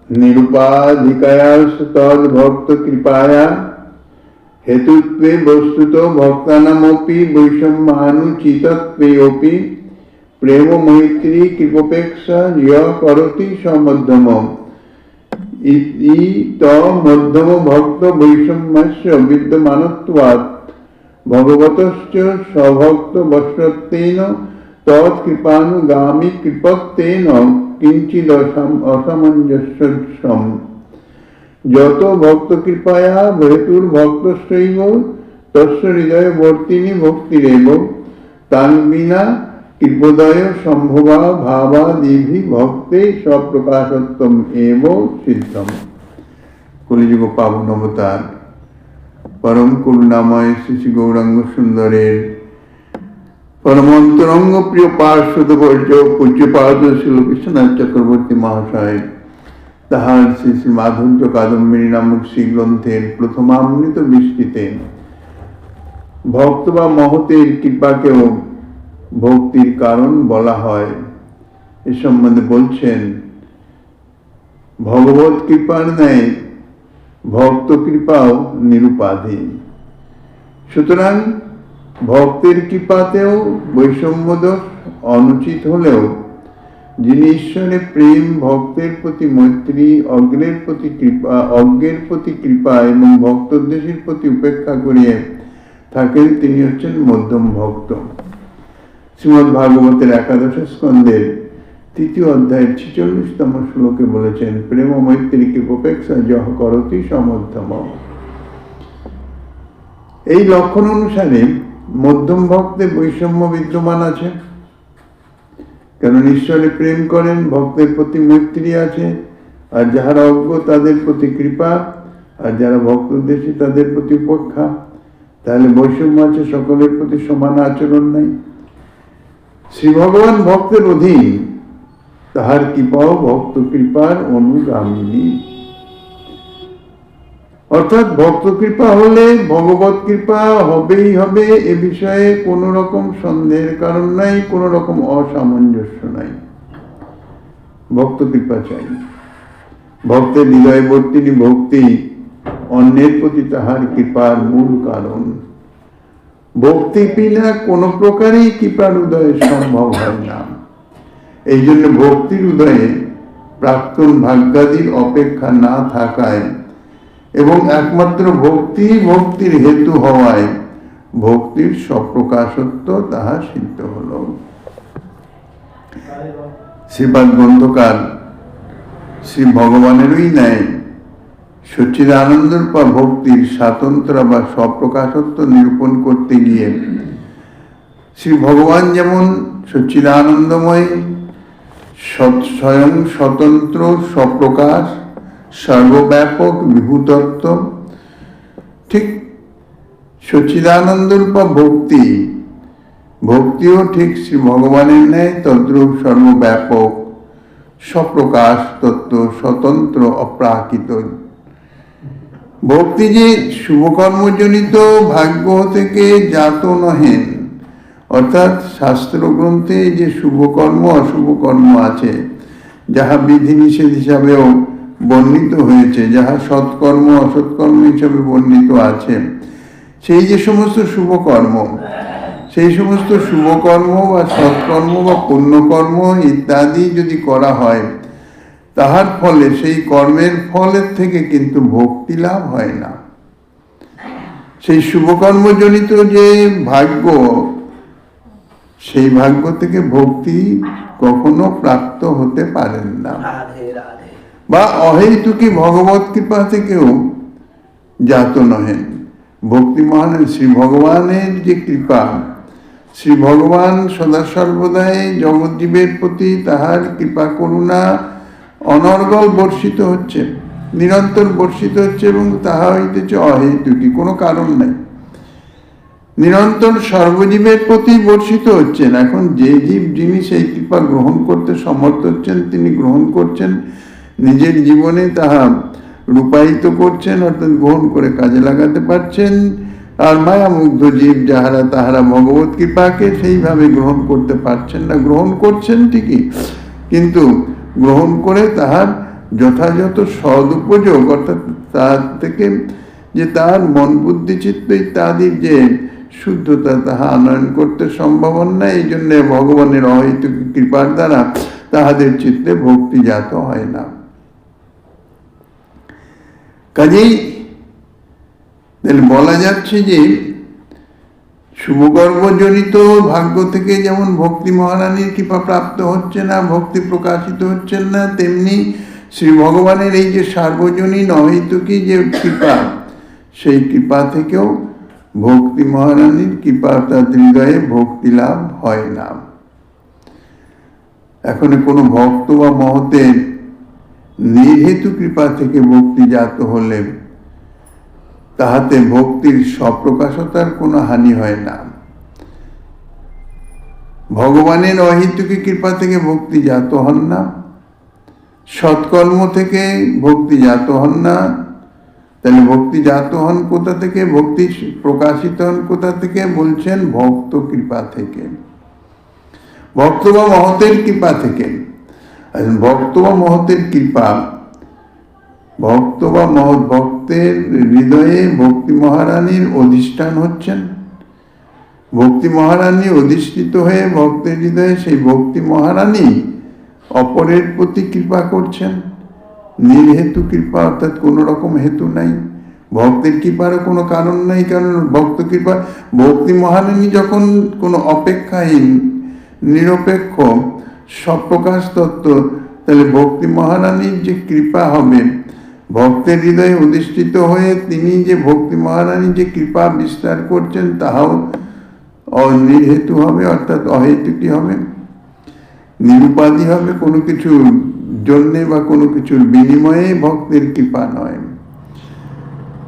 निरुपाधिकया तद्भक्त कृपाया हेतुत्वे वस्तुतो भक्तानामपि वैषम्यानुचितत्वेऽपि प्रेम मैत्री कृपोपेक्षा यः करोति स मध्यमम् इति मध्यम भक्त वैषम्यस्य विद्यमानत्वात् भगवतश्च सभक्त वश्यत्वेन तत्कृपानुगामी कृपत्वेन किंचिद असामंजस्यम् यतो भक्त कृपया हेतुर्भक्तस्यैव तस्य हृदयवर्तिनी भक्तिरेव तान् विना कृपोदय संभवा भावादिभिः भक्ते स्वप्रकाशत्वम् एव सिद्धम्। कलियुग पावन अवतार परम करुणामय श्री गौरांग सुंदरेर परम अंतरंग प्रिय पार्षद वर्ज पूज्यपाद श्री विश्वनाथ चक्रवर्ती महाशय তাহার শ্রী শ্রী মাধুর্য কাদম্বিনী নামক শ্রী গ্রন্থের প্রথমামৃত বৃষ্টিতে ভক্ত বা মহতের কৃপাকেও ভক্তির কারণ বলা হয়। এ সম্বন্ধে বলছেন, ভগবত কৃপার ন্যায় ভক্ত কৃপাও নিরুপাধি। সুতরাং ভক্তের কৃপাতেও বৈষম্য দোষ অনুচিত হলেও যিনি ঈশ্বরের প্রেম, ভক্তের প্রতি মৈত্রী, অজ্ঞের প্রতি কৃপা এবং ভক্তোদ্দেশের প্রতি উপেক্ষা করিয়ে থাকেন, তিনি হচ্ছেন মধ্যম ভক্ত। শ্রীমদ্ ভাগবতের ১১ স্কন্ধের ৩য় অধ্যায়ের ৪৬তম শ্লোকে বলেছেন, প্রেম মৈত্রী কৃপোপেক্ষা যহ করতি সমধ্যম। এই লক্ষণ অনুসারে মধ্যম ভক্তে বৈষম্য বিদ্যমান আছে, কারণ ঈশ্বরে প্রেম করেন, ভক্তের প্রতি মৈত্রী আছে, আর যাহারা অজ্ঞ তাদের প্রতি কৃপা, আর যারা ভক্ত উদ্দেশ্যী তাদের প্রতি উপেক্ষা। তাহলে বৈষম্য আছে, সকলের প্রতি সমান আচরণ নাই। শ্রী ভগবান ভক্তের অধীন, তাহার কৃপাও ভক্ত কৃপার অনুগামিনী। অর্থাৎ ভক্ত কৃপা হলে ভগবত কৃপা হবেই হবে, এ বিষয়ে কোন রকম সন্দেহের কারণ নাই, কোন রকম অসামঞ্জস্য নাই। ভক্ত কৃপা চাই। ভক্তের হৃদয়বর্তিনী ভক্তি অন্যের প্রতি তাহার কৃপার মূল কারণ। ভক্তি বিনা কোন প্রকারই কৃপার উদয় সম্ভব হয় না। এই জন্য ভক্তির উদয়ে প্রাক্তন ভাগ্যাদির অপেক্ষা না থাকায় এবং একমাত্র ভক্তির হেতু হওয়ায় ভক্তির স্বপ্রকাশত্ব তাহা সিদ্ধ হল। শ্রীপাদ গ্রন্থকার শ্রী ভগবানেরই ন্যায় সচ্চিদানন্দরূপা ভক্তির স্বাতন্ত্র বা স্বপ্রকাশত্ব নিরূপণ করতে গিয়ে শ্রী ভগবান যেমন সচ্চিদানন্দময়, স্বয়ং স্বতন্ত্র, স্বপ্রকাশ, সর্বব্যাপক বিভূতত্ব, ঠিক সচ্চিদানন্দরূপা ভক্তিও ঠিক শ্রী ভগবানের ন্যায় তদ্রূপ সর্বব্যাপক, স্বপ্রকাশ তত্ত্ব, স্বতন্ত্র, অপ্রাকৃত। ভক্তি যে শুভকর্মজনিত ভাগ্য থেকে জাত নহেন, অর্থাৎ শাস্ত্র গ্রন্থে যে শুভকর্ম অশুভ কর্ম আছে, যাহা বিধিনিষেধ হিসাবেও বর্ণিত হয়েছে, যাহা সৎকর্ম অসৎকর্ম হিসাবে বর্ণিত আছে, সেই যে সমস্ত শুভকর্ম, সেই সমস্ত শুভকর্ম বা সৎকর্ম বা পুণ্যকর্ম ইত্যাদি যদি করা হয়, তাহার ফলে সেই কর্মের ফলের থেকে কিন্তু ভক্তি লাভ হয় না। সেই শুভকর্মজনিত যে ভাগ্য, সেই ভাগ্য থেকে ভক্তি কখনো প্রাপ্ত হতে পারেন না, বা অহেতুকী ভগবত কৃপা থেকেও জাত নহেন। ভক্তি মহান শ্রী ভগবানের যে কৃপা, শ্রী ভগবান সদা সর্বদাই জগৎজীবের প্রতি তাহার কৃপা করুণা অনর্গল বর্ষিত হচ্ছে, নিরন্তর বর্ষিত হচ্ছে, এবং তাহা হইতেছে অহেতুকী, কোনো কারণ নাই, নিরন্তর সর্বজীবের প্রতি বর্ষিত হচ্ছেন। এখন যে জীব যিনি সেই কৃপা গ্রহণ করতে সমর্থ হচ্ছেন, তিনি গ্রহণ করছেন, নিজের জীবনে তাহা রূপায়িত করছেন, অর্থাৎ গ্রহণ করে কাজে লাগাতে পারছেন। আর মায়ামুগ্ধ জীব যাহারা, তাহারা ভগবত কৃপাকে সেইভাবে গ্রহণ করতে পারছেন না। গ্রহণ করছেন ঠিকই, কিন্তু গ্রহণ করে তাহার যথাযথ সদুপযোগ, অর্থাৎ তার থেকে যে তার মন বুদ্ধি চিত্ত ইত্যাদির যে শুদ্ধতা তাহা আনয়ন করতে সম্ভব না, এই জন্য ভগবানের অহৈতুক কৃপার দ্বারা তাহাদের চিত্তে ভক্তি জাত হয় না। কাজেই বলা যাচ্ছে যে শুভকর্মজনিত ভাগ্য থেকে যেমন ভক্তি মহারানীর কৃপা প্রাপ্ত হচ্ছে না, ভক্তি প্রকাশিত হচ্ছে না, তেমনি শ্রী ভগবানের এই যে সার্বজনীন অহৈতুকী যে কৃপা, সেই কৃপা থেকেও ভক্তি মহারানীর কৃপা তার হৃদয়ে ভক্তি লাভ হয় না। এখন কোনো ভক্ত বা মহতের নির্হেতু কৃপা থেকে ভক্তি জাত হলে তাহাতে ভক্তির স্বপ্রকাশতার কোনো হানি হয় না। ভগবানের অহেতুকী কৃপা থেকে ভক্তি জাত হন না, সৎকর্ম থেকে ভক্তি জাত হন না। তাহলে ভক্তি জাত হন কোথা থেকে, ভক্তি প্রকাশিত হন কোথা থেকে? বলছেন ভক্ত কৃপা থেকে, ভক্ত বা মহতের কৃপা থেকে। ভক্ত বা মহতের কৃপা, ভক্ত বা মহৎ ভক্তের হৃদয়ে ভক্তি মহারানীর অধিষ্ঠান হচ্ছেন। ভক্তি মহারানী অধিষ্ঠিত হয়ে ভক্তের হৃদয়ে সেই ভক্তি মহারানী অপরের প্রতি কৃপা করছেন। নির্হেতু কৃপা, অর্থাৎ কোনো রকম হেতু নাই, ভক্তের কৃপারও কোনো কারণ নাই। কারণ ভক্ত কৃপা, ভক্তি মহারানী যখন কোনো অপেক্ষাহীন নিরপেক্ষ স্বপ্রকাশ তত্ত্ব, তাহলে ভক্তি মহারানীর যে কৃপা হবে ভক্তের হৃদয়ে অধিষ্ঠিত হয়ে তিনি যে ভক্তি মহারানী যে কৃপা বিস্তার করছেন তাহাও অনির্হেতু হবে, অর্থাৎ অহেতুকী হবে, নিরুপাধি হবে, কোনো কিছুর জন্যে বা কোনো কিছুর বিনিময়ে ভক্তের কৃপা নয়।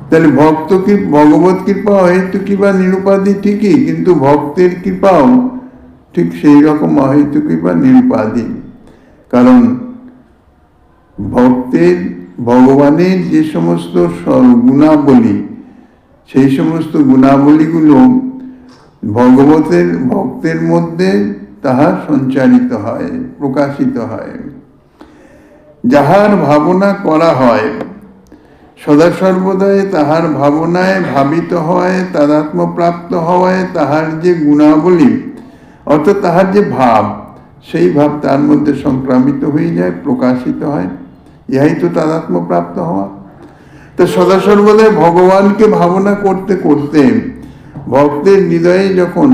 তাহলে ভক্ত ভগবত কৃপা অহেতুকী বা নিরুপাধি ঠিকই, কিন্তু ভক্তের কৃপাও ঠিক সেই রকম অহেতুকী বা নিরুপাধি। কারণ ভক্তের ভগবানের যে সমস্ত গুণাবলী, সেই সমস্ত গুণাবলীগুলো ভক্তের মধ্যে তাহা সঞ্চারিত হয়, প্রকাশিত হয়। যাহার ভাবনা করা হয় সদা সর্বদাই তাহার ভাবনায় ভাবিত হয়, তাদাত্ম্য প্রাপ্ত হওয়ায় তাহার যে গুণাবলী, অর্থাৎ তাহার যে ভাব, সেই ভাব তার মধ্যে সংক্রামিত হয়ে যায়, প্রকাশিত হয়। ইহাই তো তাদাত্ম্য প্রাপ্ত হওয়া। তো সদা সর্বদাই ভগবানকে ভাবনা করতে করতে ভক্তের হৃদয়ে যখন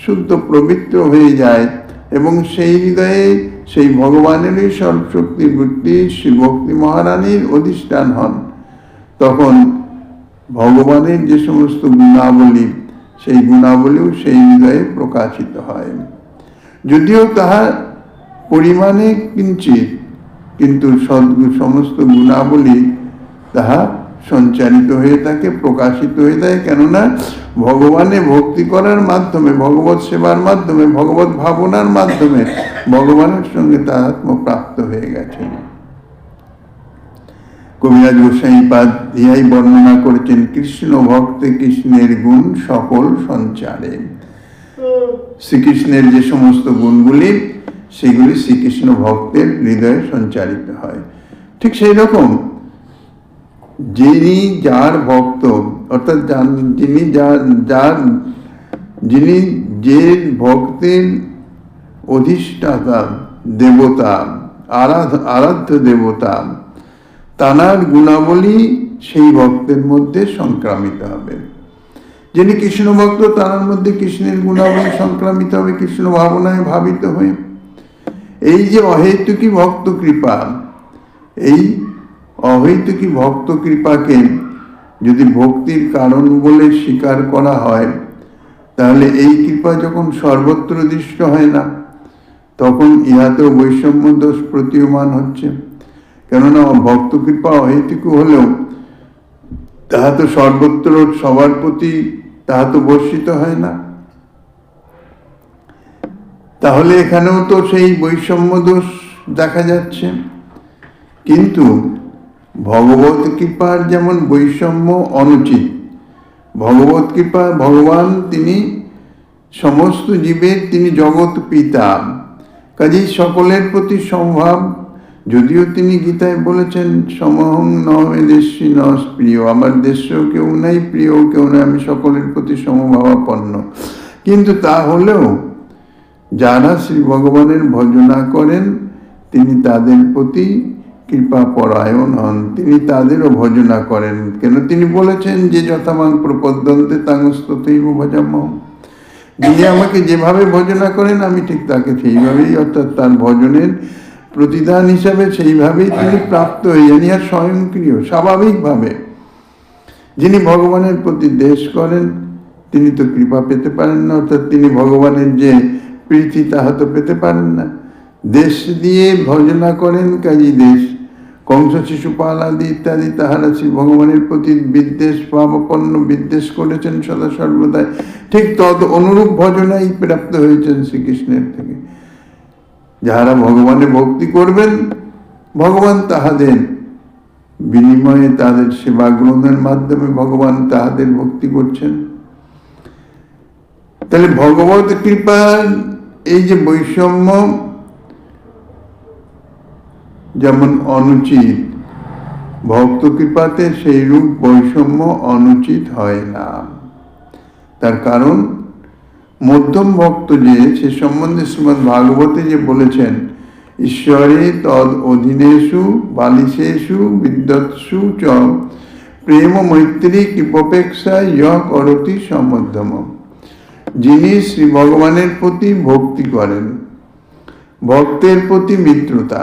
শুদ্ধ পবিত্র হয়ে যায় এবং সেই হৃদয়ে সেই ভগবানেরই সর্বশক্তির বৃত্তি শ্রী ভক্তি মহারানীর অধিষ্ঠান হন, তখন ভগবানের যে সমস্ত গুণাবলী, সেই গুণাবলীও সেই হৃদয়ে প্রকাশিত হয়। যদিও তাহা পরিমাণে কিঞ্চিত, কিন্তু সমস্ত গুণাবলী তাহা সঞ্চারিত হয়ে থাকে, প্রকাশিত হয়ে থাকে। কেননা ভগবানে ভক্তি করার মাধ্যমে, ভগবত সেবার মাধ্যমে, ভগবত ভাবনার মাধ্যমে ভগবানের সঙ্গে তাদাত্ম্য প্রাপ্ত হয়ে গেছে। কবিরাজ গোসাইপাদ ইহাই বর্ণনা করেছেন, কৃষ্ণ ভক্তে কৃষ্ণের গুণ সকল সঞ্চারে। শ্রীকৃষ্ণের যে সমস্ত গুণগুলি, সেগুলি শ্রীকৃষ্ণ ভক্তের হৃদয়ে সঞ্চারিত হয়। ঠিক সেই রকম যিনি যার ভক্ত, অর্থাৎ যিনি যে ভক্তের অধিষ্ঠাতা দেবতা, আরাধ্য দেবতা, তানার গুণাবলী সেই ভক্তের মধ্যে সংক্রামিত হবে। যিনি কৃষ্ণ ভক্ত, তার মধ্যে কৃষ্ণের গুণাবলী সংক্রামিত হবে, কৃষ্ণ ভাবনায় ভাবিত হয়ে। এই যে অহেতুকী ভক্ত কৃপা, এই অহৈতুকী ভক্ত কৃপাকে যদি ভক্তির কারণ বলে স্বীকার করা হয়, তাহলে এই কৃপা যখন সর্বত্র দৃষ্ট হয় না, তখন ইহাতেও বৈষম্য দোষ প্রতীয়মান হচ্ছে। কেননা ভক্ত কৃপা অহেতুকী হলেও তাহা তো সর্বত্র সবার প্রতি তাহা তো বর্ষিত হয় না। তাহলে এখানেও তো সেই বৈষম্য দোষ দেখা যাচ্ছে। কিন্তু ভগবত কৃপার যেমন বৈষম্য অনুচিত, ভগবত কৃপা, ভগবান তিনি সমস্ত জীবের, তিনি জগৎ পিতা, কাজেই সকলের প্রতি সমভাব, যদিও তিনি গীতায় বলেছেন সমহং নমে দেশী নস প্রিয়, আমার দেশেও কেউ নাই, প্রিয় কেউ নাই, আমি সকলের প্রতি সমভাবাপন্ন। কিন্তু তা হলেও যারা শ্রী ভগবানের ভজনা করেন তিনি তাদের প্রতি কৃপা পরায়ণ হন, তিনি তাদেরও ভজনা করেন। কেন তিনি বলেছেন যে যথামাং প্রপদ্যন্তে তাংস্তৈব ভজাম্যহম, যিনি আমাকে যেভাবে ভজনা করেন আমি ঠিক তাকে সেইভাবেই, অর্থাৎ তার ভজনের প্রতিদান হিসাবে সেইভাবেই তিনি প্রাপ্ত হয়ে যান, আর স্বয়ংক্রিয় স্বাভাবিকভাবে। যিনি ভগবানের প্রতি দেশ করেন তিনি তো কৃপা পেতে পারেন না, অর্থাৎ তিনি ভগবানের যে প্রীতি তাহা তো পেতে পারেন না। দেশ দিয়ে ভজনা করেন কাজী দেশ, কংস শিশুপাল আদি ইত্যাদি তাহারা শ্রী ভগবানের প্রতি বিদ্বেষ ভাবাপন্ন বিদ্বেষ করেছেন সদা সর্বদাই, ঠিক তদ অনুরূপ ভজনাই প্রাপ্ত হয়েছেন শ্রীকৃষ্ণের থেকে। যাহারা ভগবানে ভক্তি করবেন ভগবান তাহাদের বিনিময়ে তাদের সেবা গ্রহণের মাধ্যমে ভগবান তাহাদের ভক্তি করছেন। তাহলে ভগবত কৃপার এই যে বৈষম্য যেমন অনুচিত, ভক্ত কৃপাতে সেই রূপ বৈষম্য অনুচিত হয় না। তার কারণ মধ্যম ভক্ত যে, সে সম্বন্ধে শ্রীমদ্ ভাগবতে যে বলেছেন ঈশ্বরে তদ অধীনেষু বালিশেষু বিদ্যৎসু চ প্রেম মৈত্রী কৃপপেক্ষা ইহ করতি সমধ্যম, যিনি শ্রী ভগবানের প্রতি ভক্তি করেন, ভক্তের প্রতি মিত্রতা,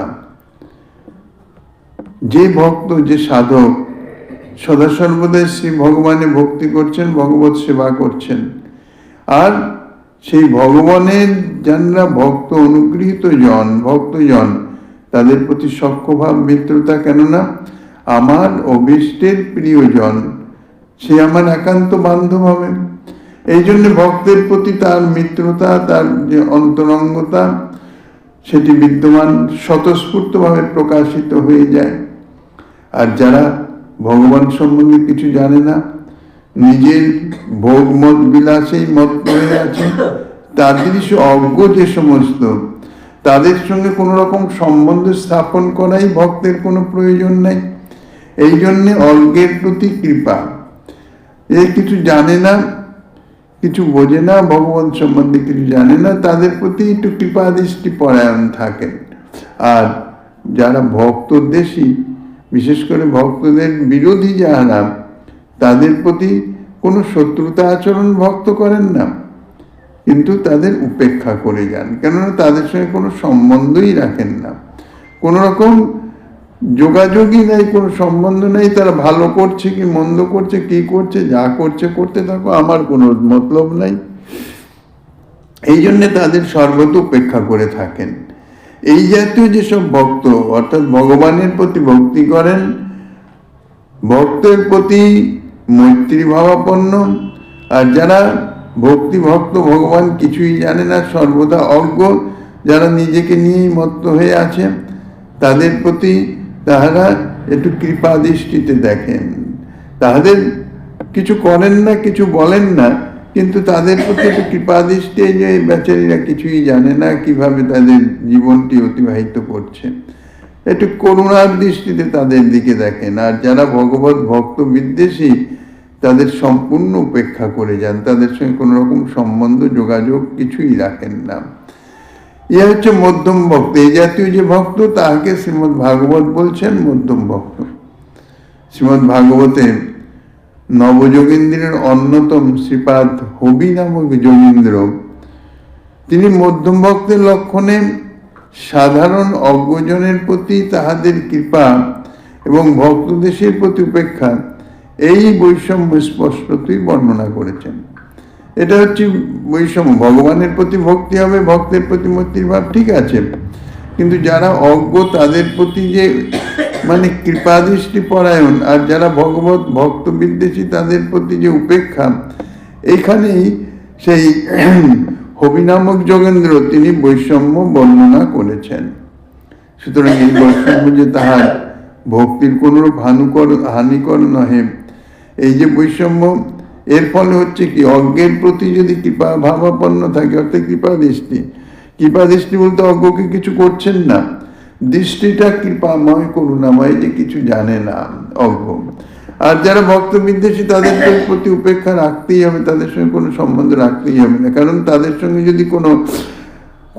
যে ভক্ত যে সাধক সদা সর্বদাই শ্রী ভগবানে ভক্তি করছেন, ভগবত সেবা করছেন, আর সেই ভগবানের যারা ভক্ত অনুগৃহীত জন ভক্তজন তাদের প্রতি সখ্যভাব মিত্রতা, কেননা আমার অভীষ্টের প্রিয়জন, সে আমার একান্ত বান্ধব হবে। এই জন্য ভক্তের প্রতি তার মিত্রতা, তার যে অন্তরঙ্গতা সেটি বিদ্যমান স্বতঃস্ফূর্তভাবে প্রকাশিত হয়ে যায়। আর যারা ভগবান সম্বন্ধে কিছু জানে না, নিজের ভোগ মত বিলাসেই মত্ত হয়ে আছে, তাদের অজ্ঞ যে সমস্ত, তাদের সঙ্গে কোনো রকম সম্বন্ধ স্থাপন করাই ভক্তের কোনো প্রয়োজন নেই। এই জন্যে অজ্ঞের প্রতি কৃপা, এ কিছু জানে না, কিছু বোঝে না, ভগবান সম্বন্ধে কিছু জানে না, তাদের প্রতি একটু কৃপা দৃষ্টি পরায়ণ থাকেন। আর যারা ভক্তদ্বেষী, বিশেষ করে ভক্তদের বিরোধী যারা, তাদের প্রতি কোনো শত্রুতা আচরণ ভক্ত করেন না, কিন্তু তাদের উপেক্ষা করে যান, কেননা তাদের সঙ্গে কোনো সম্বন্ধই রাখেন না, কোনো রকম যোগাযোগই নেই, কোনো সম্বন্ধ নেই। তারা ভালো করছে কি মন্দ করছে, কি করছে, যা করছে করতে থাকো, আমার কোনো মতলব নাই। এই জন্যে তাদের সর্বত উপেক্ষা করে থাকেন। এই জাতীয় যেসব ভক্ত অর্থাৎ ভগবানের প্রতি ভক্তি করেন, ভক্তের প্রতি মৈত্রী ভাবাপন্ন, আর যারা ভক্তি ভক্ত ভগবান কিছুই জানে না, সর্বদা অজ্ঞ, যারা নিজেকে নিয়েই মত্ত হয়ে আছে, তাদের প্রতি তাহারা একটু কৃপা দৃষ্টিতে দেখেন। তাহাদের কিছু করেন না, কিছু বলেন না, কিন্তু তাদের প্রতি একটু কৃপা দৃষ্টি, যে বেচারীরা কিছুই জানে না কিভাবে তাদের জীবনটি অতিবাহিত করছে, একটু করুণার দৃষ্টিতে তাদের দিকে দেখেন। আর যারা ভগবত ভক্ত বিদ্বেষী তাদের সম্পূর্ণ উপেক্ষা করে যান, তাদের সঙ্গে কোনো রকম সম্বন্ধ যোগাযোগ কিছুই রাখেন না। ইয়ে হচ্ছে মধ্যম ভক্ত। এই জাতীয় যে ভক্ত তাহাকে শ্রীমদ্ ভাগবত বলছেন মধ্যম ভক্ত। শ্রীমদ্ ভাগবতে নবযোগীন্দ্রের অন্যতম শ্রীপাদ হবি নামক যোগীন্দ্র, তিনি মধ্যম ভক্তের লক্ষণে সাধারণ অজ্ঞজনের প্রতি তাহাদের কৃপা এবং ভক্তদেশের প্রতি উপেক্ষা, এই বৈষম্য স্পষ্টতই বর্ণনা করেছেন। এটা হচ্ছে বৈষম্য। ভগবানের প্রতি ভক্তি হবে, ভক্তের প্রতি মৈত্রী ভাব, ঠিক আছে, কিন্তু যারা অজ্ঞ তাদের প্রতি যে মানে কৃপা দৃষ্টি পরায়ণ, আর যারা ভগবত ভক্ত বিদ্বেষী তাদের প্রতি যে উপেক্ষা, এইখানেই সেই হবি নামক যোগেন্দ্র তিনি বৈষম্য বর্ণনা করেছেন। সুতরাং এই বৈষম্য যে তাহার ভক্তির কোনরূপ হানিকর নহে, এই যে বৈষম্য, এর ফলে হচ্ছে কি, অজ্ঞের প্রতি যদি কৃপা ভাবাপন্ন থাকে, অর্থাৎ কৃপা দৃষ্টি বলতে অজ্ঞকে কিছু করছেন না, দৃষ্টিটা কৃপাময় করুণাময়, যে কিছু জানে না, অজ্ঞ। আর যারা ভক্ত বিদ্বেষী তাদের প্রতি উপেক্ষা রাখতেই হবে, তাদের সঙ্গে কোনো সম্বন্ধ রাখতেই হবে না। কারণ তাদের সঙ্গে যদি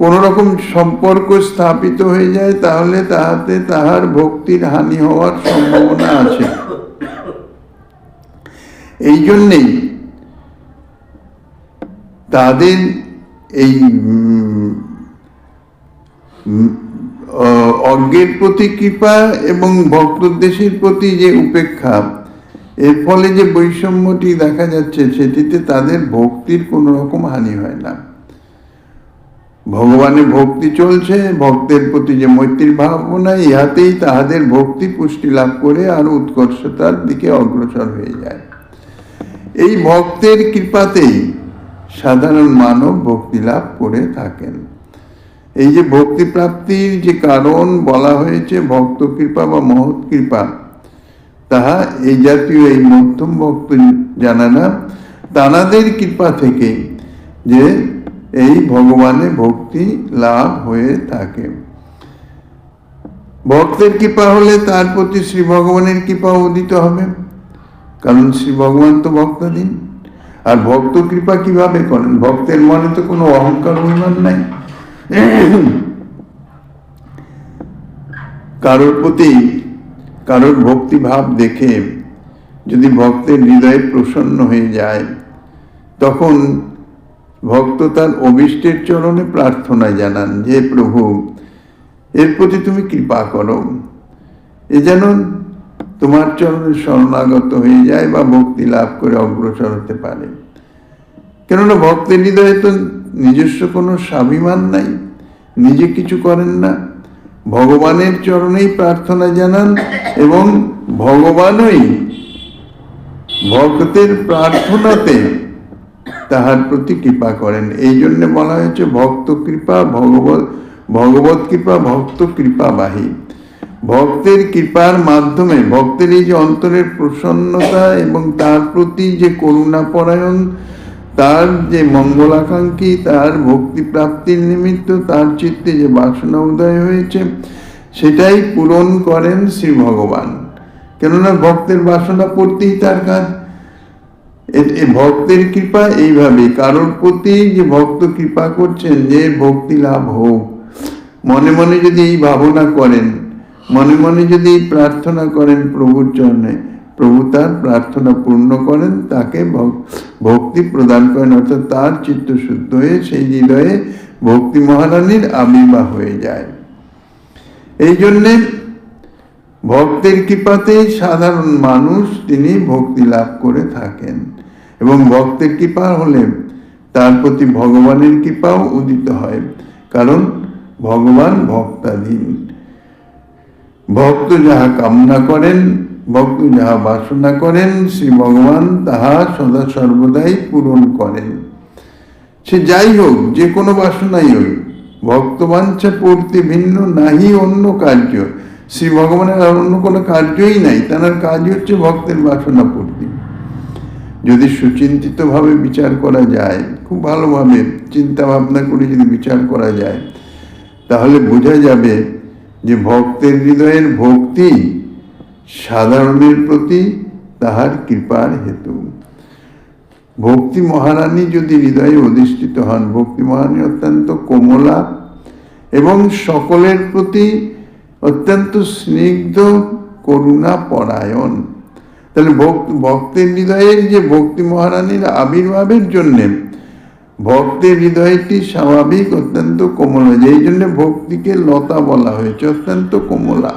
কোনো রকম সম্পর্ক স্থাপিত হয়ে যায় তাহলে তাহাতে তাহার ভক্তির হানি হওয়ার সম্ভাবনা আছে। এই জন্যেই তাদের এই অজ্ঞের প্রতি কৃপা এবং ভক্তদ্বেষীর প্রতি যে উপেক্ষা, এর ফলে যে বৈষম্যটি দেখা যাচ্ছে সেটিতে তাদের ভক্তির কোনো রকম হানি হয় না। ভগবানের ভক্তি চলছে, ভক্তের প্রতি যে মৈত্রীর ভাবনা, ইহাতেই তাহাদের ভক্তি পুষ্টি লাভ করে আর উৎকর্ষতার দিকে অগ্রসর হয়ে যায়। এই ভক্তের কৃপাতেই সাধারণ মানব ভক্তি লাভ করে থাকেন। এই যে ভক্তি প্রাপ্তির যে কারণ বলা হয়েছে ভক্ত কৃপা বা মহৎ কৃপা, তাহা এই জাতীয় এই মধ্যম ভক্ত জানা না, তানাদের কৃপা থেকে যে এই ভগবানের ভক্তি লাভ হয়ে থাকে। ভক্তের কৃপা হলে তার প্রতি শ্রী ভগবানের কৃপা উদিত হবে, কারণ শ্রী ভগবান তো ভক্তাধীন। আর ভক্ত কৃপা কিভাবে করেন? ভক্তের মনে তো কোনো অহংকার অভিমান নাই। কারোর প্রতি কারোর ভক্তি ভাব দেখে যদি ভক্তের হৃদয়ে প্রসন্ন হয়ে যায়, তখন ভক্ত তার অভীষ্টের চরণে প্রার্থনা জানান যে প্রভু এর প্রতি তুমি কৃপা করো, এ যেন তোমার চরণে শরণাগত হয়ে যায় বা ভক্তি লাভ করে অগ্রসর হতে পারে। কেননা ভক্তের হৃদয়ে তো নিজস্ব কোনো স্বাভিমান নাই, নিজে কিছু করেন না, ভগবানের চরণেই প্রার্থনা জানান এবং ভগবানই ভক্তের প্রার্থনাতে তাহার প্রতি কৃপা করেন। এই জন্য বলা হয়েছে ভক্ত কৃপা ভগবত কৃপা ভক্ত কৃপাবাহী। ভক্তের কৃপার মাধ্যমে ভক্তের এই যে অন্তরের প্রসন্নতা এবং তার প্রতি যে করুণাপরায়ণ, তার যে মঙ্গলাকাঙ্ক্ষী, তার ভক্তি প্রাপ্তির নিমিত্ত তার চিত্তে যে বাসনা উদয় হয়েছে, সেটাই পূরণ করেন শ্রী ভগবান। কেননা ভক্তের বাসনা পূর্তিই তার কাজ। ভক্তের কৃপা এইভাবে কারোর প্রতি যে ভক্ত কৃপা করছেন যে ভক্তি লাভ হোক, মনে মনে যদি এই ভাবনা করেন, মনে মনে যদি প্রার্থনা করেন প্রভুর চরণে, প্রভু তার প্রার্থনা পূর্ণ করেন, তাকে ভক্তি প্রদান করেন, অর্থাৎ তার চিত্ত শুদ্ধ হয়ে সেই হৃদয়ে ভক্তি মহারানীর আবির্ভাব হয়ে যায়। এই জন্যে ভক্তের কৃপাতেই সাধারণ মানুষ তিনি ভক্তি লাভ করে থাকেন, এবং ভক্তের কৃপা হলে তার প্রতি ভগবানের কৃপাও উদিত হয়, কারণ ভগবান ভক্তাধীন। ভক্ত যাহা কামনা করেন, ভক্ত যাহা বাসনা করেন, শ্রী ভগবান তাহা সদা সর্বদাই পূরণ করেন। সে যাই হোক, যে কোনো বাসনাই হোক, ভক্তবাঞ্ছা পূর্তি ভিন্ন নাহি অন্য কার্য। শ্রী ভগবানের আর অন্য কোনো কার্যই নাই, তার কাজ হচ্ছে ভক্তের বাসনা পূর্তি। যদি সুচিন্তিত ভাবে বিচার করা যায়, খুব ভালোভাবে চিন্তা ভাবনা করে যদি বিচার করা যায়, তাহলে বোঝা যাবে যে ভক্তের হৃদয়ের ভক্তি সাধারণের প্রতি তাহার কৃপার হেতু। ভক্তি মহারানী যদি হৃদয়ে অধিষ্ঠিত হন, ভক্তি মহারানী অত্যন্ত কোমলা এবং সকলের প্রতি অত্যন্ত স্নিগ্ধ করুণা পরায়ণ, তাহলে ভক্তের হৃদয়ের যে ভক্তি মহারানীর আবির্ভাবের জন্যে ভক্তের হৃদয়টি স্বাভাবিক অত্যন্ত কোমল হয়ে যায়। এই জন্য ভক্তিকে লতা বলা হয়েছে, অত্যন্ত কোমলা।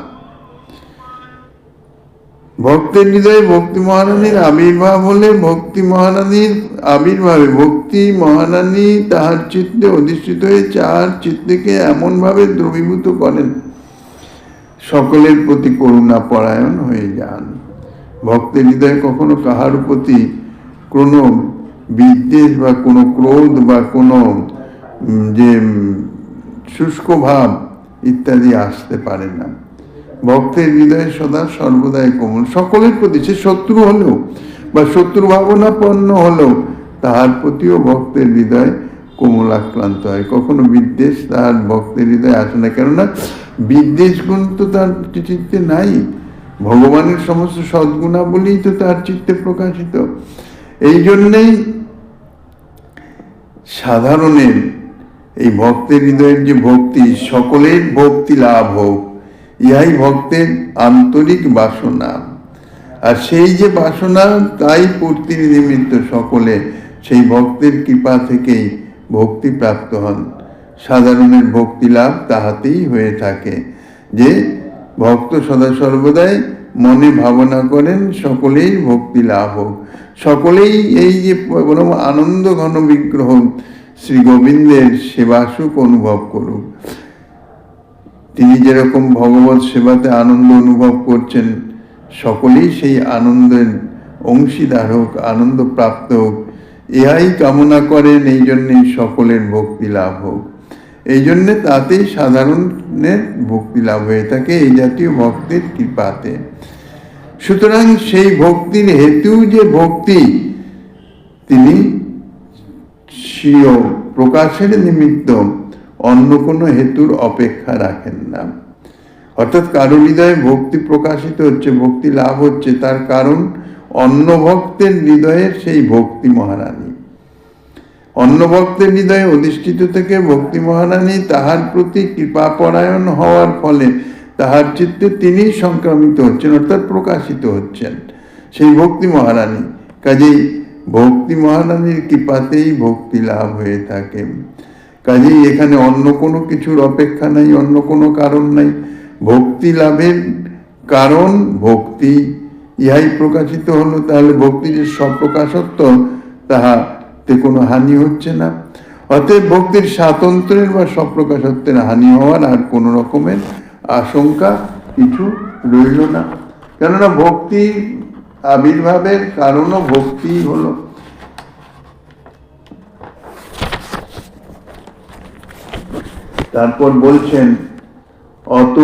ভক্তের হৃদয়ে ভক্তি মহারানীর আবির্ভাব হলে ভক্তি মহারানীর আবির্ভাবে ভক্তি মহারানী তাহার চিত্তে অধিষ্ঠিত হয়ে চার চিত্তকে এমনভাবে দ্রবীভূত করেন, সকলের প্রতি করুণা পরায়ণ হয়ে যান। ভক্তের হৃদয়ে কখনো কাহার প্রতি কোনো বিদ্বেষ বা কোনো ক্রোধ বা কোনো যে শুষ্ক ভাব ইত্যাদি আসতে পারে না। ভক্তের হৃদয়ে সদা সর্বদাই কোমল, সকলের প্রতি, সে শত্রু হলেও বা শত্রু ভাবনাপন্ন হলেও তাহার প্রতিও ভক্তের হৃদয় কোমলাক্রান্ত হয়, কখনো বিদ্বেষ তাহার ভক্তের হৃদয়ে আসে না, কেননা বিদ্বেষ গুণ তো তার চিত্তে নাই, ভগবানের সমস্ত সদ্গুণাবলী তো তার চিত্তে প্রকাশিত। এই জন্যেই সাধারণের এই ভক্তের হৃদয়ের যে ভক্তি, সকলের ভক্তি লাভ হোক, ইহাই ভক্তের আন্তরিক বাসনা। আর সেই যে বাসনা, তাই পূর্তির নিমিত্ত সকলে সেই ভক্তের কৃপা থেকেই ভক্তি প্রাপ্ত হন। সাধারণের ভক্তি লাভ তাহাতেই হয়ে থাকে যে ভক্ত সদা সর্বদাই মনে ভাবনা করেন সকলেই ভক্তি লাভ হোক, সকলেই এই যে পরম আনন্দ ঘন বিগ্রহ শ্রী গোবিন্দের সেবা সুখ অনুভব করুক। তিনি যেরকম ভগবত সেবাতে আনন্দ অনুভব করছেন, সকলেই সেই আনন্দের অংশীদার হোক, আনন্দ প্রাপ্ত হোক, ইহাই কামনা করেন। এই জন্যেই সকলের ভক্তি লাভ হোক, এই জন্যে তাতেই সাধারণের ভক্তি লাভ হয়ে থাকে এই জাতীয় ভক্তের কৃপাতে। সুতরাং সেই ভক্তির হেতু যে ভক্তি, তিনি স্বীয় প্রকাশের নিমিত্ত অন্য কোনো হেতুর অপেক্ষা রাখেন না। অর্থাৎ কারো হৃদয়ে ভক্তি প্রকাশিত হচ্ছে, ভক্তি লাভ হচ্ছে, তার কারণ অন্য ভক্তের হৃদয়ের সেই ভক্তি মহারানী। অন্য ভক্তের হৃদয়ে অধিষ্ঠিত থেকে ভক্তি মহারানী তাহার প্রতি কৃপাপরায়ণ হওয়ার ফলে তাহার চিত্তে তিনি সংক্রামিত হচ্ছেন, অর্থাৎ প্রকাশিত হচ্ছেন সেই ভক্তি মহারানী। কাজেই ভক্তি মহারানীর কৃপাতেই ভক্তি লাভ হয়ে থাকে। কাজেই এখানে অন্য কোনো কিছুর অপেক্ষা নাই, অন্য কোনো কারণ নাই। ভক্তি লাভের কারণ ভক্তি, ইহাই প্রকাশিত হলো। তাহলে ভক্তি যে স্বপ্রকাশত্ব, তাহাতে কোনো হানি হচ্ছে না। অতএব ভক্তির স্বাতন্ত্র্যের বা স্বপ্রকাশত্বের হানি হওয়ার আর কোনো রকমের আশঙ্কা কিছু রইল না, কেননা ভক্তি আবির্ভাবের কারণও ভক্তি হলো। তারপর বলছেন, অত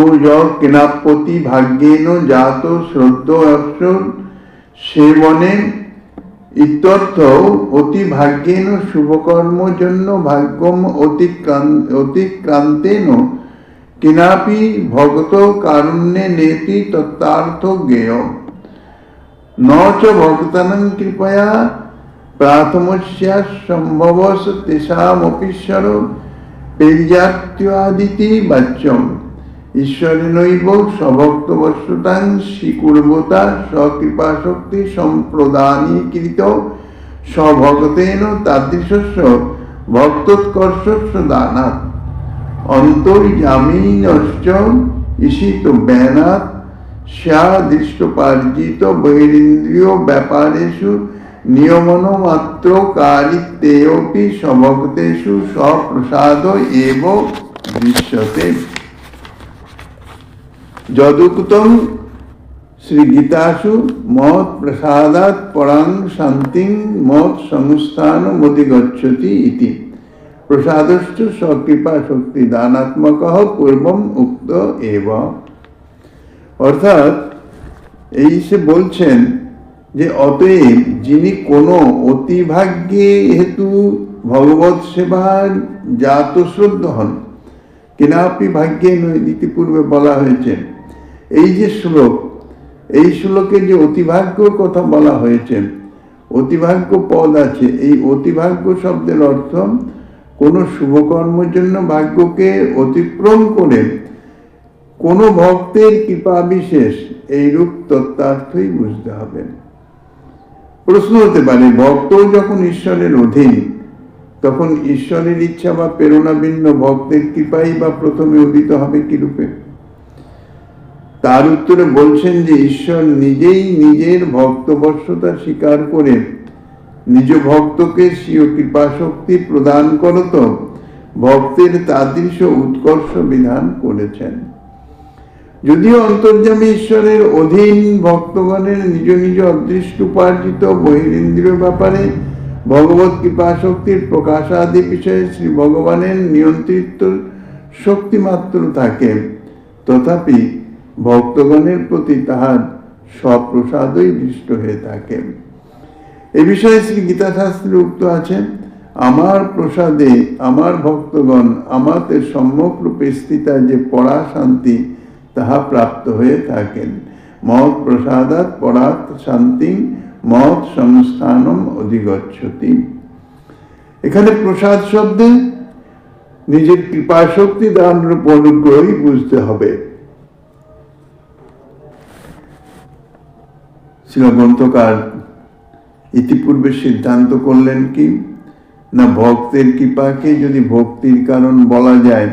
কেনাপতি ভাগ্যেন জাত শ্রদ্ধ সেবনে ইত্যর্থ অতি ভাগ্যেন শুভকর্ম জন্য ভাগ্যম অতিক্রান্তেন কিনাপি ভগত কারুণ্যে নেতি তত্ত্বার্থ জ্ঞেয় ন চ ভক্তানাং কৃপয়া প্রাথমস্যা সম্ভবস তেষামপীশ্বর পের্যাত্যাদিতি বাচ্যম ঈশ্বরেনৈব স্বভক্তবশ্যতাং স্বীকুর্বতা স্বকৃপাশক্তি সম্প্রদানীকৃত স্বভগতেন তাদৃশস্য ভক্তোৎকর্ষস্য দানাৎ অন্তর্যামিনশ্চ ঈশিত ব্যানাৎ স্যাদৃষ্টপার্জিত বহিরিন্দ্রিয় ব্যাপারেষু নিয়মন মাত্র কারিতেয়পি স্বভক্তেষু স্বপ্রসাদ এব দৃশ্যতে। যদুক্তম শ্রী গীতাসু মৎ প্রসাদাৎ পরাং শান্তিং মৎ সংস্থান মধিগচ্ছতি ইতি প্রসাদশ্চ স্বকৃপা শক্তি দানাত্মকঃ পূর্বম উক্ত এব। অর্থাৎ এই সে বলছেন যে অতএব যিনি কোনো অতিভাগ্যে হেতু ভগবৎ সেবার জাত শ্রদ্ধ হন, কিনাপি ভাগ্যে নয়, ইতিপূর্বে বলা হয়েছে। এই যে শ্লোক, এই শ্লোকে যে অতিভাগ্যর কথা বলা হয়েছে, অতিভাগ্য পদ আছে। এই অতিভাগ্য শব্দের অর্থ কোনো শুভকর্মের জন্য ভাগ্যকে অতিক্রম করে কোনো ভক্তের কৃপা বিশেষ, এইরূপ তত্ত্বার্থই বুঝতে হবে। প্রশ্ন হতে পারে, ভক্ত যখন ঈশ্বরের অধীন, তখন ঈশ্বরের ইচ্ছা বা প্রেরণা ভিন্ন ভক্তের কৃপাই বা প্রথমে উদিত হবে কিরূপে? তার উত্তরে বলছেন যে ঈশ্বর নিজেই নিজের ভক্তবশ্যতা স্বীকার করে নিজ ভক্তকে স্বীয় কৃপা শক্তি প্রদান করত ভক্তের তাদৃশ উৎকর্ষ বিধান করেছেন। যদিও অন্তর্যামী ঈশ্বরের অধীন ভক্তগণের নিজ নিজ অদৃষ্ট উপার্জিত বহিরিন্দ্রিয় ব্যাপারে ভগবত কৃপা শক্তির প্রকাশাদি বিষয়ে শ্রী ভগবানের নিয়ন্ত্রিত শক্তি মাত্র থাকে, তথাপি ভক্তগণের প্রতি তাহার স্বপ্রসাদই দৃষ্ট হয়ে থাকে। এ বিষয়ে শ্রী গীতা শাস্ত্রে উক্ত আছে, আমার প্রসাদে আমার ভক্তগণ আমাতে সম্যক রূপে স্থিতা যে পরা শান্তি তাহা প্রাপ্ত হয়ে থাকেন। মৎ প্রসাদাৎ পরাৎ শান্তি মৎ সংস্থানম অধিগচ্ছতি। এখানে প্রসাদ শব্দে নিজের কৃপা শক্তি দান রূপ অনুগ্রহই বুঝতে হবে। শ্রীল গ্রন্থকার ইতিপূর্বে সিদ্ধান্ত করলেন কি না, ভক্তের কৃপাকে যদি ভক্তির কারণ বলা যায়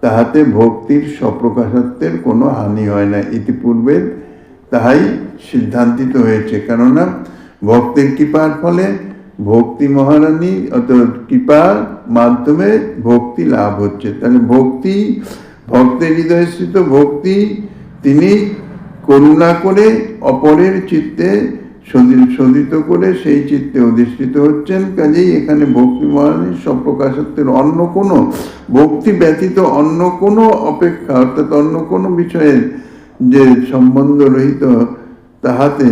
তাহাতে ভক্তির স্বপ্রকাশত্বের কোনো হানি হয় না। ইতিপূর্বে তাহাই সিদ্ধান্তিত হয়েছে, কেননা ভক্তের কৃপার ফলে ভক্তি মহারানী অর্থাৎ কৃপার মাধ্যমে ভক্তি লাভ হচ্ছে। তাহলে ভক্তি, ভক্তের হৃদয়স্থিত ভক্তি তিনি করুণা করে অপরের চিত্তে শোধিত করে সেই চিত্তে অধিষ্ঠিত হচ্ছেন। কাজেই এখানে ভক্তি মহারানীর স্বপ্রকাশত্বের অন্য কোনো ভক্তি ব্যতীত অন্য কোনো অপেক্ষা অর্থাৎ অন্য কোনো বিষয়ের যে সম্বন্ধ রহিত তাহাতে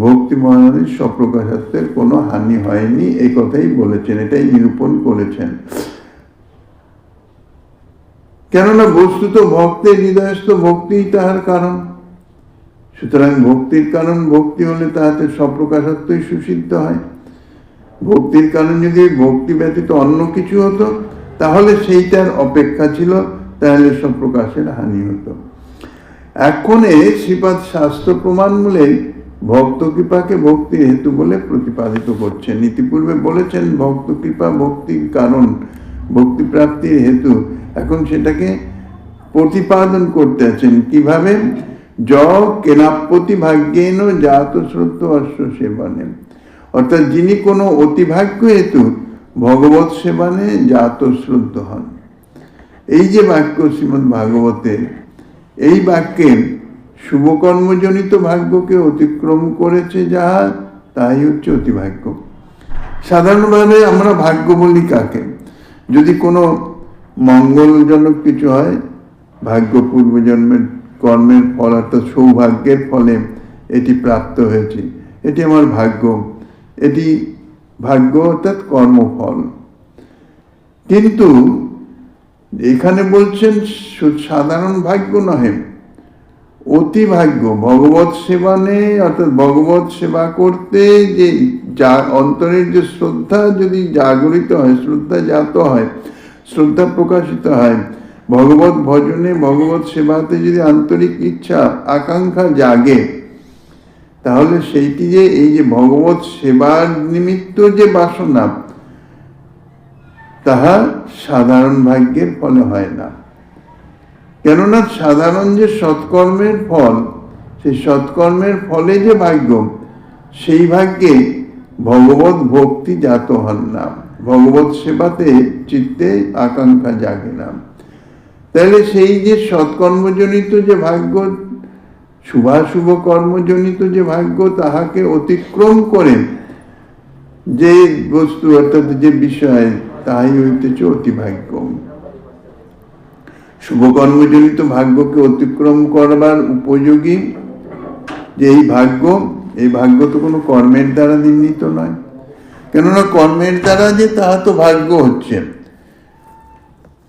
ভক্তি মহারানীর স্বপ্রকাশত্বের কোনো হানি হয়নি, এই কথাই বলেছেন, এটাই নিরূপণ করেছেন। কেননা বস্তুত ভক্তের হৃদয়স্থ ভক্তিই তাহার কারণ। সুতরাং ভক্তির কারণ ভক্তি হলে তাহাতে স্বপ্রকাশত্বই সুসিদ্ধ হয়। ভক্তির কারণ যদি ভক্তি ব্যতীত অন্য কিছু হতো তাহলে সেইটার অপেক্ষা ছিল, তাহলে স্বপ্রকাশের হানি হতো। এখন শ্রীপাদ শাস্ত্র প্রমাণ মূলে ভক্ত কৃপাকে ভক্তির হেতু বলে প্রতিপাদিত করছেন। ইতিপূর্বে বলেছেন ভক্ত কৃপা ভক্তির কারণ, ভক্তি প্রাপ্তির হেতু। এখন সেটাকে প্রতিপাদন করতে আছেন কিভাবে? য কেনাপতি ভাগ্যেন জাত শ্রদ্ধ অশ্ব সেবনে, অর্থাৎ যিনি কোনো অতিভাগ্য হেতু ভগবত সেবনে জাত শ্রদ্ধ হন। এই যে বাক্য শ্রীমদ্ ভাগবতের, এই বাক্যে শুভকর্মজনিত ভাগ্যকে অতিক্রম করেছে যাহা, তাই হচ্ছে অতিভাগ্য। সাধারণভাবে আমরা ভাগ্য বলি কাকে? যদি কোনো মঙ্গলজনক কিছু হয়, ভাগ্য পূর্বজন্মের কর্মের ফল অর্থাৎ সৌভাগ্যের ফলে এটি প্রাপ্ত হয়েছে, এটি আমার ভাগ্য, এটি ভাগ্য অর্থাৎ কর্মফল। কিন্তু এখানে বলছেন সাধারণ ভাগ্য নহে, অতি ভাগ্য। ভগবত সেবানে অর্থাৎ ভগবত সেবা করতে যে অন্তরের যে শ্রদ্ধা যদি জাগরিত হয়, শ্রদ্ধা জাত হয়, শ্রদ্ধা প্রকাশিত হয়, ভগবত ভজনে ভগবত সেবাতে যদি আন্তরিক ইচ্ছা আকাঙ্ক্ষা জাগে, তাহলে সেইটি যে এই যে ভগবত সেবার নিমিত্ত যে বাসনা, তাহা সাধারণ ভাগ্যের ফলে হয় না। কেননা সাধারণ যে সৎকর্মের ফল, সেই সৎকর্মের ফলে যে ভাগ্য, সেই ভাগ্যে ভগবত ভক্তি জাত হন না, ভগবত সেবাতে চিত্তে আকাঙ্ক্ষা জাগে না। তাহলে সেই যে সৎকর্মজনিত যে ভাগ্য, শুভাশুভ কর্মজনিত যে ভাগ্য, তাহাকে অতিক্রম করে যে বস্তু অর্থাৎ যে বিষয়, তাহাই হইতেছে অতিভাগ্য। শুভকর্মজনিত ভাগ্যকে অতিক্রম করবার উপযোগী যে এই ভাগ্য তো কোনো কর্মের দ্বারা নির্মিত নয়। কেননা কর্মের দ্বারা যে তাহা তো ভাগ্য হচ্ছে,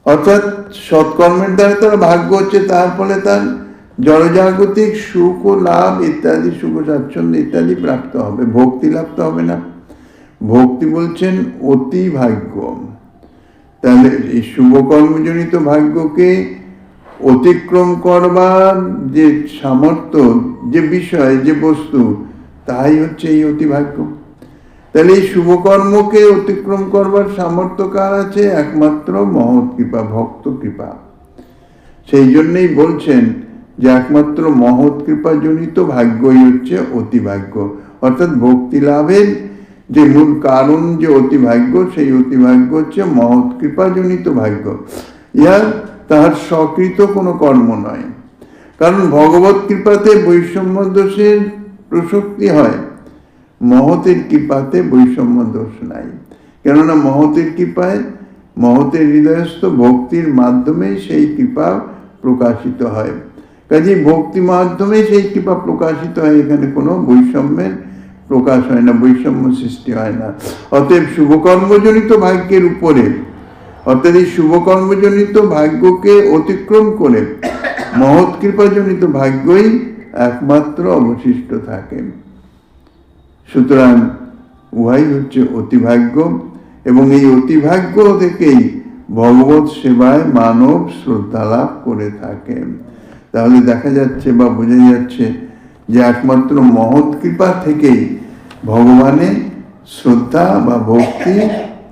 অর্থাৎ সৎকর্মের দ্বারা তার ভাগ্য হচ্ছে, তার ফলে তার জড়জাগতিক সুখ ও লাভ ইত্যাদি, সুখ স্বাচ্ছন্দ্য ইত্যাদি প্রাপ্ত হবে, ভক্তি লাভ তো হবে না। ভক্তি বলছেন অতি ভাগ্য। তাহলে এই শুভকর্মজনিত ভাগ্যকে অতিক্রম করবার যে সামর্থ্য, যে বিষয়, যে বস্তু, তাই হচ্ছে এই অতিভাগ্য। তাহলে এই শুভকর্মকে অতিক্রম করবার সামর্থ্য কার আছে? একমাত্র মহৎ কৃপা, ভক্ত কৃপা। সেই জন্যই বলছেন যে একমাত্র মহৎ কৃপা জনিত ভাগ্যই হচ্ছে অতিভাগ্য, অর্থাৎ ভক্তি লাভের যে মূল কারণ যে অতিভাগ্য, সেই অতিভাগ্য হচ্ছে মহৎ কৃপা জনিত ভাগ্য। ইহা তাহার স্বকৃত কোনো কর্ম নয়। কারণ ভগবত কৃপাতে বৈষম্য দোষের প্রসক্তি হয়, মহতের কৃপাতে বৈষম্য দোষ নাই। কেননা মহতের কৃপায়, মহতের হৃদয়স্থ ভক্তির মাধ্যমে সেই কৃপা প্রকাশিত হয়। কাজে ভক্তি মাধ্যমে সেই কৃপা প্রকাশিত হয়, এখানে কোনো বৈষম্যের প্রকাশ হয় না, বৈষম্য সৃষ্টি হয় না। অতএব শুভকর্মজনিত ভাগ্যের উপরে, অর্থাৎ এই শুভকর্মজনিত ভাগ্যকে অতিক্রম করে মহৎ কৃপাজনিত ভাগ্যই একমাত্র অবশিষ্ট থাকে। সুতরাং উহাই হচ্ছে অতিভাগ্য, এবং এই অতিভাগ্য থেকেই ভগবত সেবায় মানব শ্রদ্ধা লাভ করে থাকে। তাহলে দেখা যাচ্ছে বা বোঝা যাচ্ছে যে একমাত্র মহৎ কৃপা থেকেই ভগবানের শ্রদ্ধা বা ভক্তি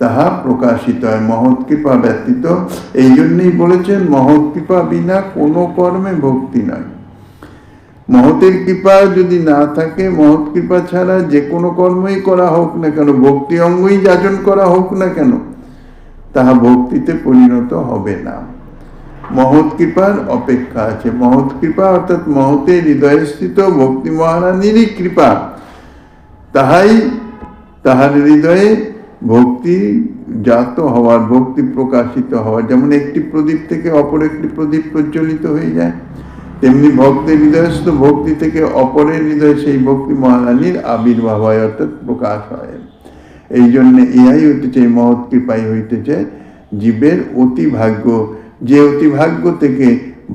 তাহা প্রকাশিত হয়, মহৎ কৃপা ব্যতীত। এই জন্যই বলেছেন মহৎ কৃপা বিনা কোনো কর্মে ভক্তি নয়। মহতের কৃপা যদি না থাকে, মহৎ কৃপা ছাড়া যে কোনো কর্মই করা হোক না কেন, ভক্তি অঙ্গই যাচন করা হোক না কেন, তাহা ভক্তিতে পরিণত হবে না। মহৎ কৃপার অপেক্ষা আছে। মহৎ কৃপা অর্থাৎ মহতের হৃদয়স্থিত ভক্তি মহারানীরই কৃপা, তাহাই তাহার হৃদয়ে ভক্তি জাত হওয়ার, ভক্তি প্রকাশিত হওয়ার। যেমন একটি প্রদীপ থেকে অপর একটি প্রদীপ প্রজ্বলিত হয়ে যায়, তেমনি ভক্তের হৃদয়স্থ ভক্তি থেকে অপরের হৃদয়ে সেই ভক্তি মহারানীর আবির্ভাব হয়, অর্থাৎ প্রকাশ হয়। এই জন্য ইহাই হইতেছে, মহৎ কৃপাই হইতেছে জীবের অতিভাগ্য, যে অতিভাগ্য থেকে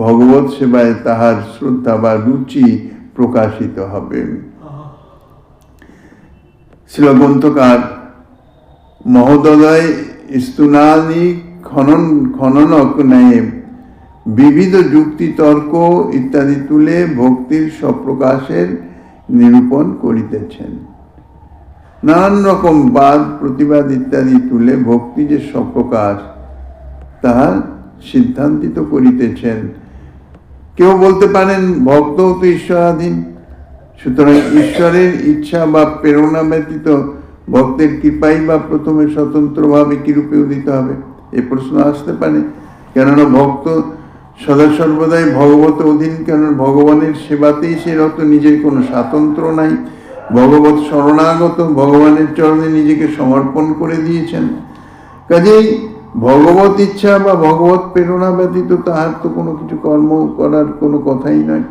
ভগবত সেবায় তাহার শ্রদ্ধা বা রুচি প্রকাশিত হবে। শ্রীগ্রন্থকার মহোদয় স্তুনানি খননক ন্যায় বিবিধ যুক্তি তর্ক ইত্যাদি তুলে ভক্তির স্বপ্রকাশের নিরূপণ করিতেছেন। নানান রকম বাদ প্রতিবাদ ইত্যাদি তুলে ভক্তি যে স্বপ্রকাশ তাহা সিদ্ধান্তিত করিতেছেন। কেউ বলতে পারেন ভক্তও তো ঈশ্বরাধীন, সুতরাং ঈশ্বরের ইচ্ছা বা প্রেরণা ব্যতীত ভক্তের কৃপাই বা প্রথমে স্বতন্ত্রভাবে কিরূপে উদিত হবে, এ প্রশ্ন আসতে পারে। কেননা ভক্ত সদা সর্বদাই ভগবত অধীন, কেন ভগবানের সেবাতেই সে রত, নিজের কোনো স্বাতন্ত্র্য নাই। ভগবত শরণাগত, ভগবানের চরণে নিজেকে সমর্পণ করে দিয়েছেন। কাজেই ভগবত ইচ্ছা বা ভগবত প্রেরণা ব্যতীত তাহার তো কোনো কিছু কর্ম করার কোনো কথাই নয়।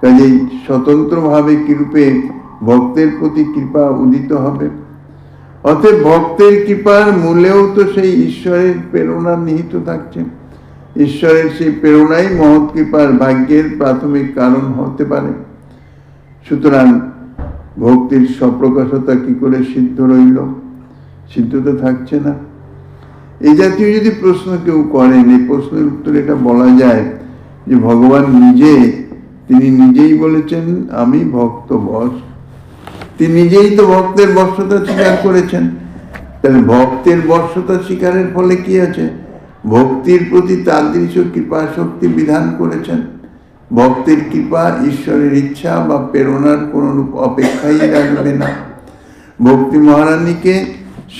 কাজেই স্বতন্ত্রভাবে কিরূপে ভক্তের প্রতি কৃপা উদিত হবে। অতএব ভক্তের কৃপার মূলেও তো সেই ঈশ্বরের প্রেরণা নিহিত থাকছে। ঈশ্বরের সেই প্রেরণাই মহৎ কৃপার ভাগ্যের প্রাথমিক কারণ হতে পারে। সুতরাং ভক্তির স্বপ্রকাশতা কি করে সিদ্ধ রইল? সিদ্ধ তো থাকছে না। এই জাতীয় যদি প্রশ্ন কেউ করেন, এই প্রশ্নের উত্তরে এটা বলা যায় যে ভগবান তিনি নিজেই বলেছেন আমি ভক্ত বশ। তিনি নিজেই তো ভক্তের বশ্যতা স্বীকার করেছেন। তাহলে ভক্তের বশ্যতা স্বীকারের ফলে কি আছে? ভক্তির প্রতি তাদৃশ কৃপা শক্তি বিধান করেছেন। ভক্তের কৃপা ঈশ্বরের ইচ্ছা বা প্রেরণার কোনো অপেক্ষাই রাখবে না। ভক্তি মহারানীকে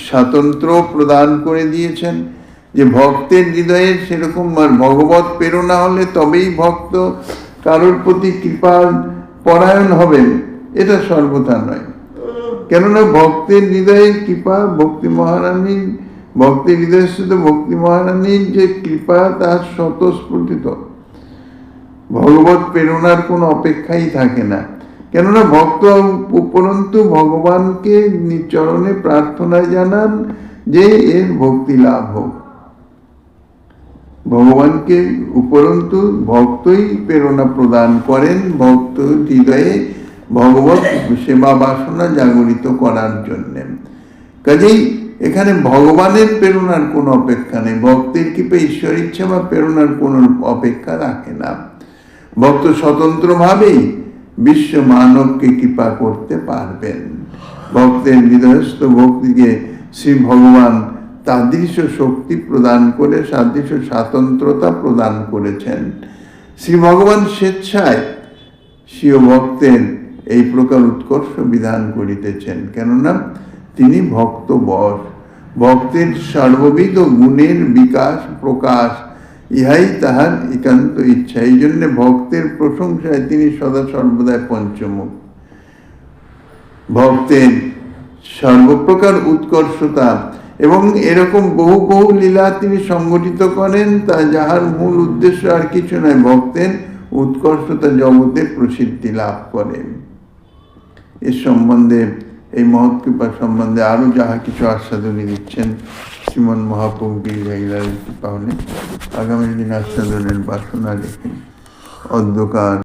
স্বাতন্ত্র প্রদান করে দিয়েছেন, যে ভক্তের হৃদয়ে সেরকম ভগবত প্রেরণা হলে তবেই ভক্ত কারোর প্রতি কৃপা পরায়ণ হবেন, এটা সর্বথা নয়। কেননা ভক্তের হৃদয়ে কৃপা, ভক্তের হৃদয়স্থিত ভক্তি মহারানীর যে কৃপা তা স্বতঃস্ফূর্তিত, ভগবত প্রেরণার কোনো অপেক্ষাই থাকে না। কেননা ভক্ত উপরন্তু ভগবানকে চরণে প্রার্থনায় জানান যে এর ভক্তি লাভ হোক। ভগবানকে উপরন্তু ভক্তই প্রেরণা প্রদান করেন ভক্ত হৃদয়ে ভগবত সেবা বাসনা জাগরিত করার জন্য। কাজেই এখানে ভগবানের প্রেরণার কোনো অপেক্ষা নেই। ভক্তের কৃপা ঈশ্বর ইচ্ছা বা প্রেরণার কোনো অপেক্ষা রাখে না। ভক্ত স্বতন্ত্রভাবেই বিশ্ব মানবকে কৃপা করতে পারবেন। ভক্তের হৃদয়স্থ ভক্তিকে শ্রী ভগবান তাদৃশ শক্তি প্রদান করে সাদৃশ্য স্বাতন্ত্রতা প্রদান করেছেন। শ্রী ভগবান স্বেচ্ছায় স্বীয় ভক্তের এই প্রকার উৎকর্ষ বিধান করিতেছেন, কেননা তিনি ভক্ত বশ। ভক্তের সর্ববিধ গুণের বিকাশ প্রকাশ ইহাই তাহার একান্ত ইচ্ছা। এই জন্য ভক্তের প্রশংসায় তিনি সদা সর্বদাই পঞ্চমুখ। ভক্তের সর্বপ্রকার উৎকর্ষতা এবং এরকম বহু বহু লীলা তিনি সংগঠিত করেন, তা যাহার মূল উদ্দেশ্য আর কিছু নয়, ভক্তের উৎকর্ষতা জগতে প্রসিদ্ধি লাভ করেন। এর সম্বন্ধে, এই মহৎ কৃপা সম্বন্ধে আরও যাহা কিছু আস্বাদনী দিচ্ছেন শ্রীমন মহাপ্রভুর কৃপা হলে আগামী দিন আস্বাদনের বাসনা রেখে অন্ধকার